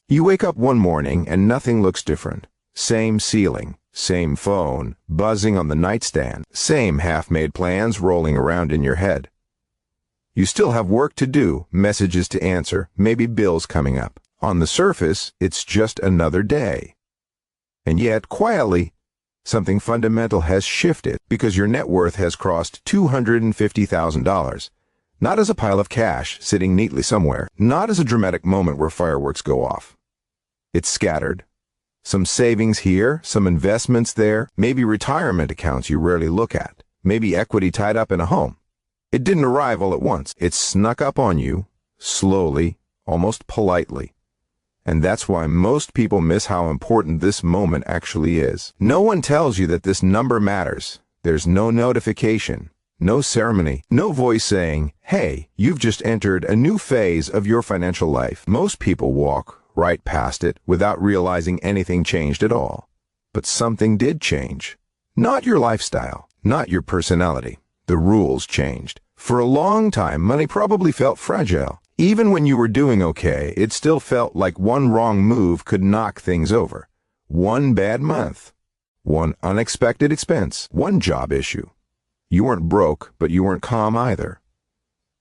You wake up one morning and nothing looks different. Same ceiling, same phone, buzzing on the nightstand, same half-made plans rolling around in your head. You still have work to do, messages to answer, maybe bills coming up. On the surface, it's just another day. And yet, quietly, something fundamental has shifted because your net worth has crossed $250,000. Not as a pile of cash sitting neatly somewhere, not as a dramatic moment where fireworks go off. It's scattered. Some savings here, some investments there, maybe retirement accounts you rarely look at, maybe equity tied up in a home. It didn't arrive all at once. It snuck up on you, slowly, almost politely. And that's why most people miss how important this moment actually is. No one tells you that this number matters. There's no notification, no ceremony, no voice saying, hey, you've just entered a new phase of your financial life. Most people walk right past it without realizing anything changed at all. But something did change. Not your lifestyle, not your personality. The rules changed. For a long time, money probably felt fragile. Even when you were doing okay, it still felt like one wrong move could knock things over. One bad month. One unexpected expense. One job issue. You weren't broke, but you weren't calm either.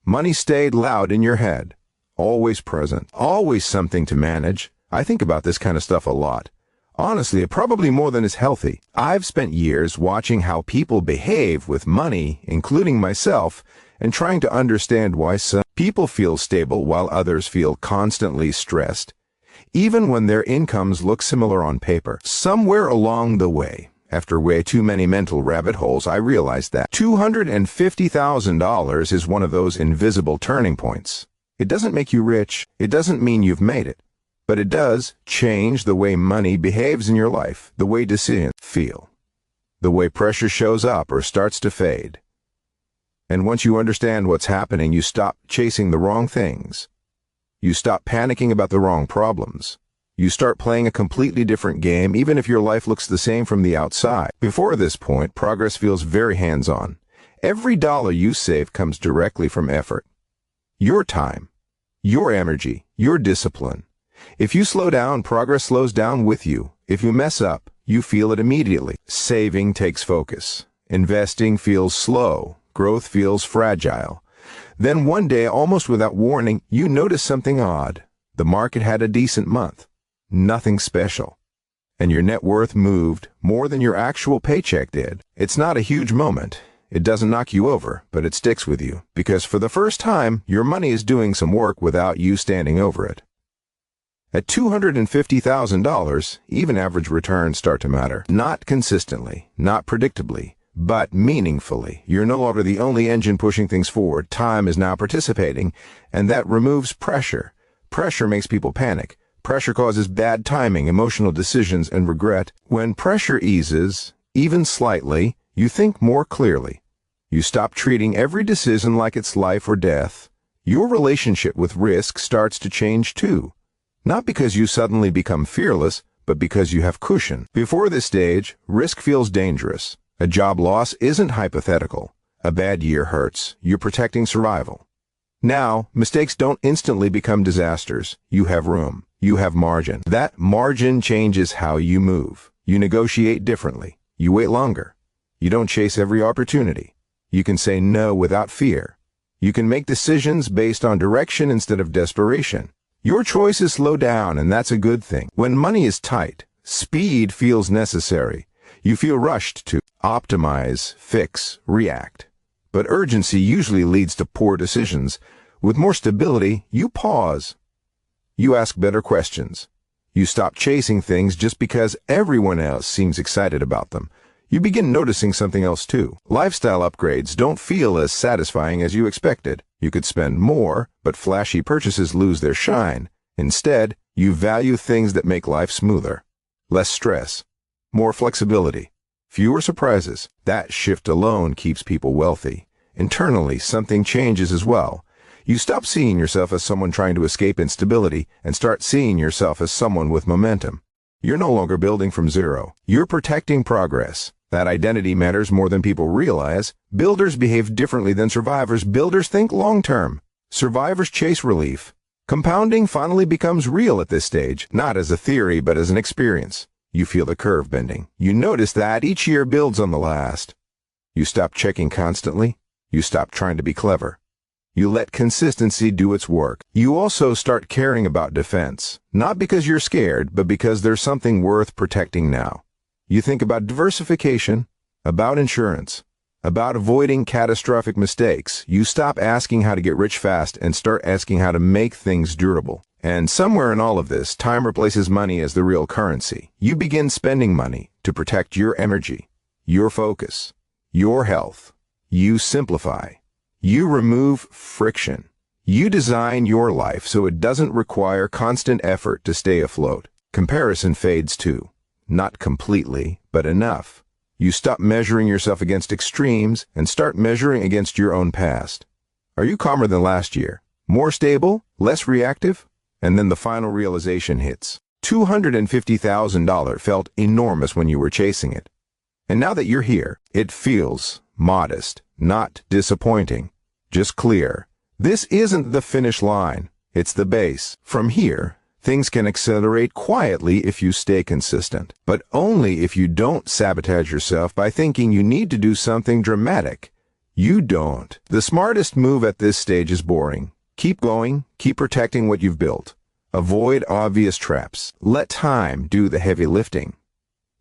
Money stayed loud in your head. Always present. Always something to manage. I think about this kind of stuff a lot. Honestly, probably more than is healthy. I've spent years watching how people behave with money, including myself, and trying to understand why some people feel stable while others feel constantly stressed, even when their incomes look similar on paper. Somewhere along the way, after way too many mental rabbit holes, I realized that $250,000 is one of those invisible turning points. It doesn't make you rich. It doesn't mean you've made it. But it does change the way money behaves in your life, the way decisions feel, the way pressure shows up or starts to fade. And once you understand what's happening, you stop chasing the wrong things. You stop panicking about the wrong problems. You start playing a completely different game, even if your life looks the same from the outside. Before this point, progress feels very hands-on. Every dollar you save comes directly from effort. Your time, your energy, your discipline. If you slow down, progress slows down with you. If you mess up, you feel it immediately. Saving takes focus. Investing feels slow. Growth feels fragile. Then one day, almost without warning, you notice something odd. The market had a decent month. Nothing special. And your net worth moved more than your actual paycheck did. It's not a huge moment. It doesn't knock you over, but it sticks with you. Because for the first time, your money is doing some work without you standing over it. At $250,000, even average returns start to matter. Not consistently, not predictably, but meaningfully. You're no longer the only engine pushing things forward. Time is now participating, and that removes pressure. Pressure makes people panic. Pressure causes bad timing, emotional decisions, and regret. When pressure eases, even slightly, you think more clearly. You stop treating every decision like it's life or death. Your relationship with risk starts to change too. Not because you suddenly become fearless, but because you have cushion. Before this stage, risk feels dangerous. A job loss isn't hypothetical. A bad year hurts. You're protecting survival. Now, mistakes don't instantly become disasters. You have room. You have margin. That margin changes how you move. You negotiate differently. You wait longer. You don't chase every opportunity. You can say no without fear. You can make decisions based on direction instead of desperation. Your choices slow down, and that's a good thing. When money is tight, speed feels necessary. You feel rushed to optimize, fix, react. But urgency usually leads to poor decisions. With more stability, you pause. You ask better questions. You stop chasing things just because everyone else seems excited about them. You begin noticing something else too. Lifestyle upgrades don't feel as satisfying as you expected. You could spend more, but flashy purchases lose their shine. Instead, you value things that make life smoother. Less stress. More flexibility. Fewer surprises. That shift alone keeps people wealthy. Internally, something changes as well. You stop seeing yourself as someone trying to escape instability and start seeing yourself as someone with momentum. You're no longer building from zero. You're protecting progress. That identity matters more than people realize. Builders behave differently than survivors. Builders think long-term. Survivors chase relief. Compounding finally becomes real at this stage, not as a theory but as an experience. You feel the curve bending. You notice that each year builds on the last. You stop checking constantly. You stop trying to be clever. You let consistency do its work. You also start caring about defense, not because you're scared, but because there's something worth protecting now. You think about diversification, about insurance, about avoiding catastrophic mistakes. You stop asking how to get rich fast and start asking how to make things durable. And somewhere in all of this, time replaces money as the real currency. You begin spending money to protect your energy, your focus, your health. You simplify. You remove friction. You design your life so it doesn't require constant effort to stay afloat. Comparison fades too. Not completely, but enough. You stop measuring yourself against extremes and start measuring against your own past. Are you calmer than last year? More stable? Less reactive? And then the final realization hits. $250,000 felt enormous when you were chasing it. And now that you're here, it feels modest, not disappointing, just clear. This isn't the finish line. It's the base. From here, things can accelerate quietly if you stay consistent, but only if you don't sabotage yourself by thinking you need to do something dramatic. You don't. The smartest move at this stage is boring. Keep going, keep protecting what you've built. Avoid obvious traps. Let time do the heavy lifting.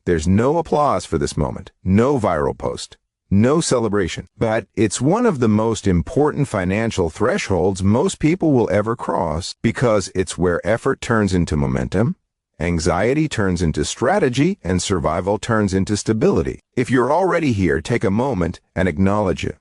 There's no applause for this moment, no viral post, no celebration, but it's one of the most important financial thresholds most people will ever cross because it's where effort turns into momentum, anxiety turns into strategy, and survival turns into stability. If you're already here, take a moment and acknowledge it.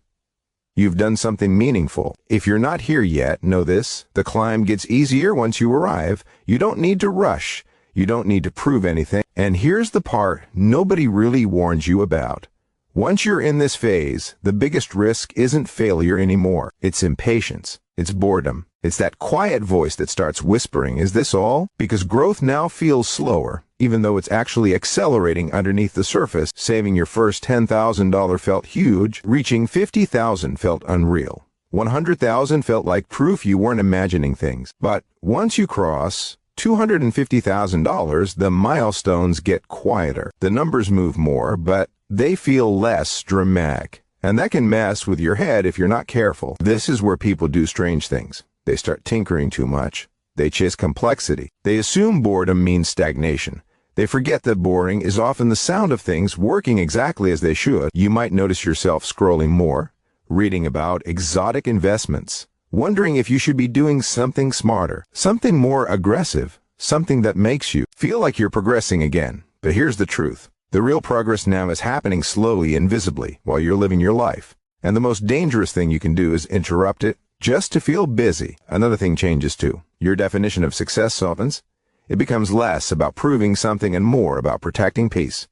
You've done something meaningful. If you're not here yet, know this: the climb gets easier once you arrive. You don't need to rush. You don't need to prove anything. And here's the part nobody really warns you about. Once you're in this phase, the biggest risk isn't failure anymore. It's impatience. It's boredom. It's that quiet voice that starts whispering, "Is this all?" Because growth now feels slower, even though it's actually accelerating underneath the surface. Saving your first $10,000 felt huge. Reaching $50,000 felt unreal. $100,000 felt like proof you weren't imagining things. But once you cross $250,000, the milestones get quieter. The numbers move more, but they feel less dramatic. And that can mess with your head if you're not careful. This is where people do strange things. They start tinkering too much. They chase complexity. They assume boredom means stagnation. They forget that boring is often the sound of things working exactly as they should. You might notice yourself scrolling more, reading about exotic investments, wondering if you should be doing something smarter, something more aggressive, something that makes you feel like you're progressing again. But here's the truth. The real progress now is happening slowly and visibly while you're living your life. And the most dangerous thing you can do is interrupt it just to feel busy. Another thing changes too. Your definition of success softens. It becomes less about proving something and more about protecting peace.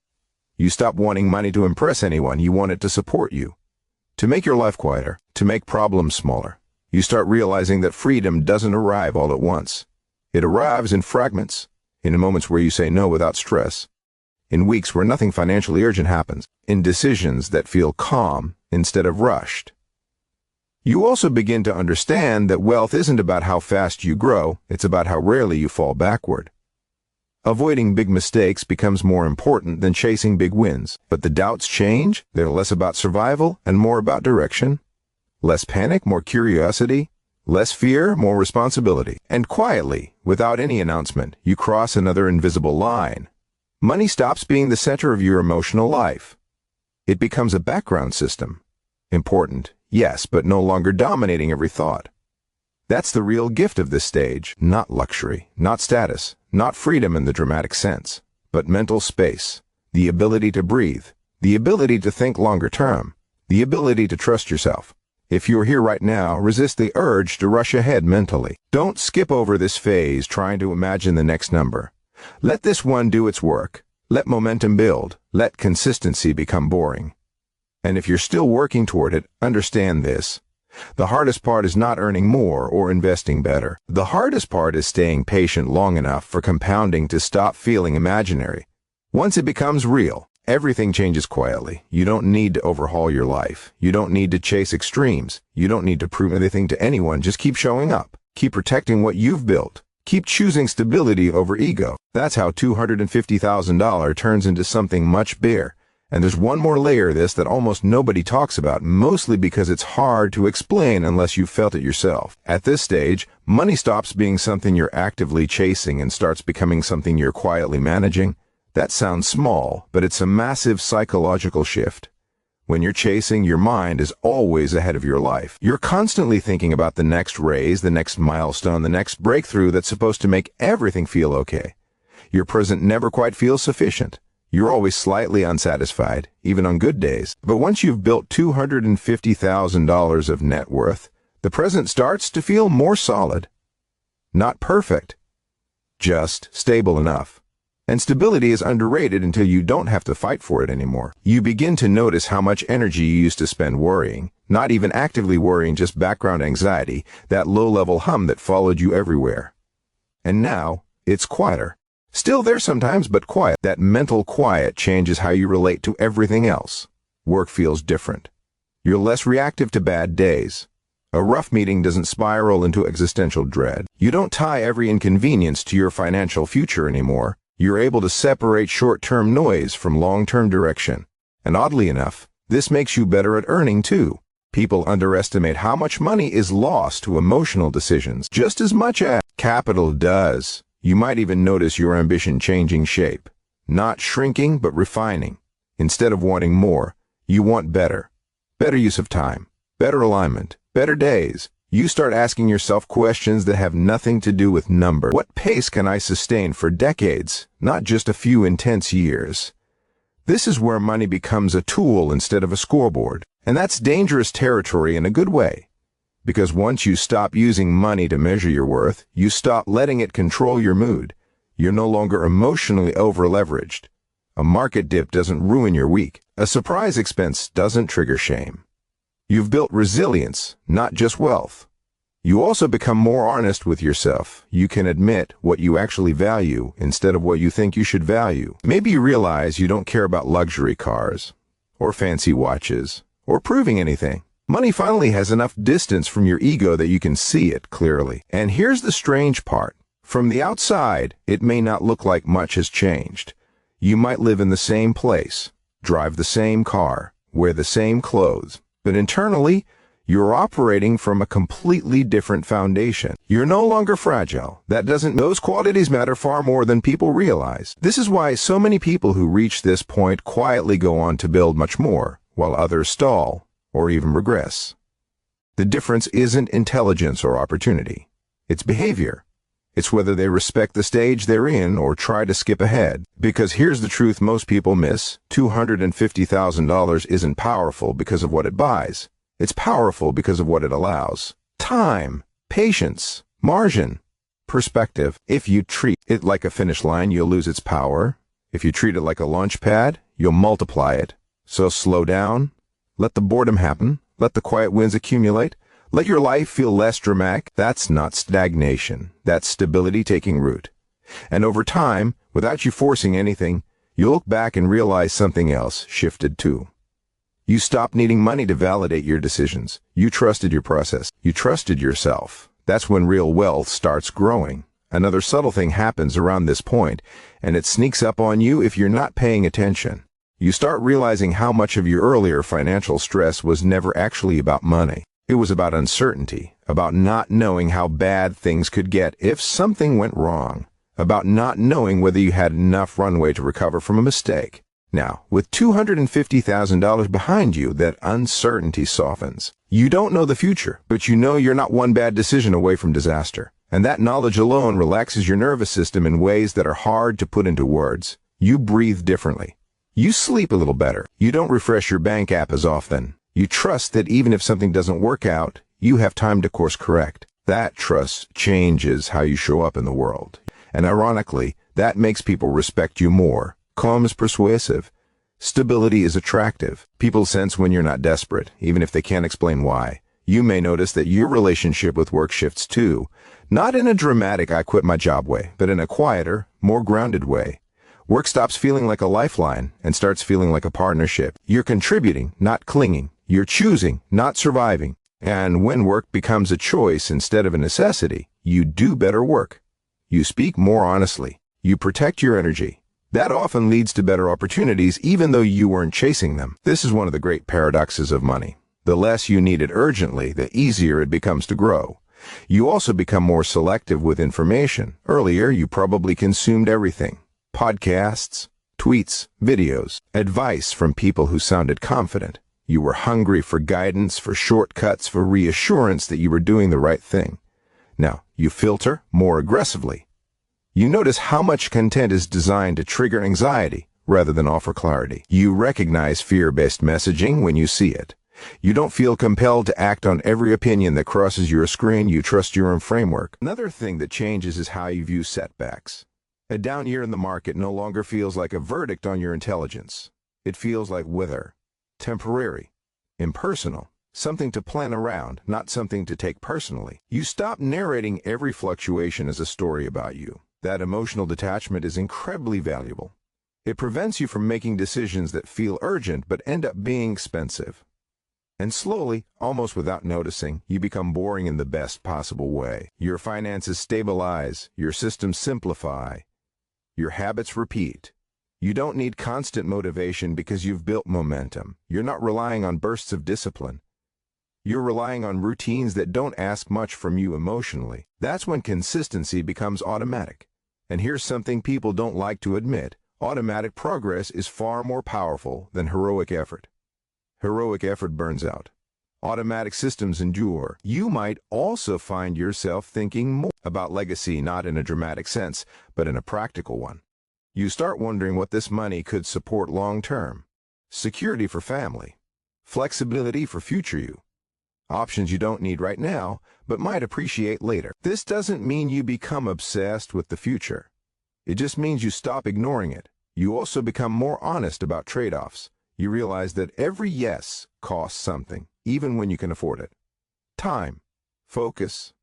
You stop wanting money to impress anyone. You want it to support you, to make your life quieter, to make problems smaller. You start realizing that freedom doesn't arrive all at once. It arrives in fragments, in moments where you say no without stress, in weeks where nothing financially urgent happens, in decisions that feel calm instead of rushed. You also begin to understand that wealth isn't about how fast you grow, it's about how rarely you fall backward. Avoiding big mistakes becomes more important than chasing big wins. But the doubts change. They're less about survival and more about direction. Less panic, more curiosity. Less fear, more responsibility. And quietly, without any announcement, you cross another invisible line. Money stops being the center of your emotional life. It becomes a background system. Important, yes, but no longer dominating every thought. That's the real gift of this stage. Not luxury, not status, not freedom in the dramatic sense, but mental space, the ability to breathe, the ability to think longer term, the ability to trust yourself. If you're here right now, resist the urge to rush ahead mentally. Don't skip over this phase trying to imagine the next number. Let this one do its work. Let momentum build. Let consistency become boring. And if you're still working toward it, understand this. The hardest part is not earning more or investing better. The hardest part is staying patient long enough for compounding to stop feeling imaginary. Once it becomes real, everything changes quietly. You don't need to overhaul your life. You don't need to chase extremes. You don't need to prove anything to anyone. Just keep showing up. Keep protecting what you've built. Keep choosing stability over ego. That's how $250,000 turns into something much bigger. And there's one more layer of this that almost nobody talks about, mostly because it's hard to explain unless you've felt it yourself. At this stage, money stops being something you're actively chasing and starts becoming something you're quietly managing. That sounds small, but it's a massive psychological shift. When you're chasing, your mind is always ahead of your life. You're constantly thinking about the next raise, the next milestone, the next breakthrough that's supposed to make everything feel okay. Your present never quite feels sufficient. You're always slightly unsatisfied, even on good days. But once you've built $250,000 of net worth, the present starts to feel more solid. Not perfect, just stable enough. And stability is underrated until you don't have to fight for it anymore. You begin to notice how much energy you used to spend worrying, not even actively worrying, just background anxiety, that low-level hum that followed you everywhere. And now, it's quieter. Still there sometimes, but quiet. That mental quiet changes how you relate to everything else. Work feels different. You're less reactive to bad days. A rough meeting doesn't spiral into existential dread. You don't tie every inconvenience to your financial future anymore. You're able to separate short-term noise from long-term direction. And oddly enough, this makes you better at earning too. People underestimate how much money is lost to emotional decisions, just as much as capital does. You might even notice your ambition changing shape. Not shrinking, but refining. Instead of wanting more, you want better. Better use of time, better alignment, better days. You start asking yourself questions that have nothing to do with numbers. What pace can I sustain for decades, not just a few intense years? This is where money becomes a tool instead of a scoreboard. And that's dangerous territory in a good way. Because once you stop using money to measure your worth, you stop letting it control your mood. You're no longer emotionally over-leveraged. A market dip doesn't ruin your week. A surprise expense doesn't trigger shame. You've built resilience, not just wealth. You also become more honest with yourself. You can admit what you actually value instead of what you think you should value. Maybe you realize you don't care about luxury cars, or fancy watches, or proving anything. Money finally has enough distance from your ego that you can see it clearly. And here's the strange part. From the outside, it may not look like much has changed. You might live in the same place, drive the same car, wear the same clothes, but internally, you're operating from a completely different foundation. You're no longer fragile. Those qualities matter far more than people realize. This is why so many people who reach this point quietly go on to build much more, while others stall or even regress. The difference isn't intelligence or opportunity. It's behavior. It's whether they respect the stage they're in or try to skip ahead. Because here's the truth most people miss. $250,000 isn't powerful because of what it buys. It's powerful because of what it allows. Time, patience, margin, perspective. If you treat it like a finish line, you'll lose its power. If you treat it like a launch pad, you'll multiply it. So slow down. Let the boredom happen. Let the quiet wins accumulate. Let your life feel less dramatic. That's not stagnation. That's stability taking root. And over time, without you forcing anything, you'll look back and realize something else shifted too. You stopped needing money to validate your decisions. You trusted your process. You trusted yourself. That's when real wealth starts growing. Another subtle thing happens around this point, and it sneaks up on you if you're not paying attention. You start realizing how much of your earlier financial stress was never actually about money. It was about uncertainty, about not knowing how bad things could get if something went wrong, about not knowing whether you had enough runway to recover from a mistake. Now, with $250,000 behind you, that uncertainty softens. You don't know the future, but you know you're not one bad decision away from disaster. And that knowledge alone relaxes your nervous system in ways that are hard to put into words. You breathe differently. You sleep a little better. You don't refresh your bank app as often. You trust that even if something doesn't work out, you have time to course correct. That trust changes how you show up in the world. And ironically, that makes people respect you more. Calm is persuasive. Stability is attractive. People sense when you're not desperate, even if they can't explain why. You may notice that your relationship with work shifts too. Not in a dramatic I quit my job way, but in a quieter, more grounded way. Work stops feeling like a lifeline and starts feeling like a partnership. You're contributing, not clinging. You're choosing, not surviving. And when work becomes a choice instead of a necessity, you do better work. You speak more honestly. You protect your energy. That often leads to better opportunities even though you weren't chasing them. This is one of the great paradoxes of money. The less you need it urgently, the easier it becomes to grow. You also become more selective with information. Earlier, you probably consumed everything. Podcasts, tweets, videos, advice from people who sounded confident. You were hungry for guidance, for shortcuts, for reassurance that you were doing the right thing. Now, you filter more aggressively. You notice how much content is designed to trigger anxiety rather than offer clarity. You recognize fear-based messaging when you see it. You don't feel compelled to act on every opinion that crosses your screen. You trust your own framework. Another thing that changes is how you view setbacks. A down year in the market no longer feels like a verdict on your intelligence. It feels like weather. Temporary, impersonal, something to plan around, not something to take personally. You stop narrating every fluctuation as a story about you. That emotional detachment is incredibly valuable. It prevents you from making decisions that feel urgent but end up being expensive. And slowly, almost without noticing, you become boring in the best possible way. Your finances stabilize, your systems simplify, your habits repeat. You don't need constant motivation because you've built momentum. You're not relying on bursts of discipline. You're relying on routines that don't ask much from you emotionally. That's when consistency becomes automatic. And here's something people don't like to admit. Automatic progress is far more powerful than heroic effort. Heroic effort burns out. Automatic systems endure. You might also find yourself thinking more about legacy, not in a dramatic sense, but in a practical one. You start wondering what this money could support long-term. Security for family. Flexibility for future you. Options you don't need right now, but might appreciate later. This doesn't mean you become obsessed with the future. It just means you stop ignoring it. You also become more honest about trade-offs. You realize that every yes costs something, even when you can afford it. Time, focus,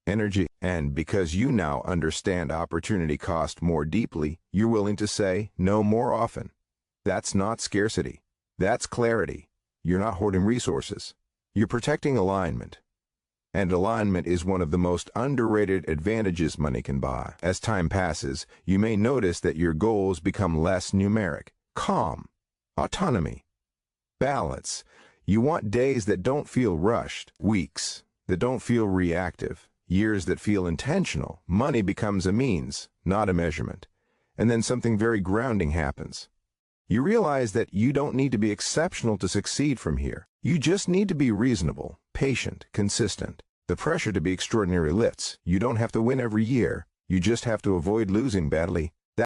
energy. And because you now understand opportunity cost more deeply, you're willing to say no more often. That's not scarcity. That's clarity. You're not hoarding resources. You're protecting alignment. And alignment is one of the most underrated advantages money can buy. As time passes, you may notice that your goals become less numeric. Calm, autonomy, balance. You want days that don't feel rushed, weeks that don't feel reactive, years that feel intentional. Money becomes a means, not a measurement. And then something very grounding happens. You realize that you don't need to be exceptional to succeed from here. You just need to be reasonable, patient, consistent. The pressure to be extraordinary lifts. You don't have to win every year. You just have to avoid losing badly.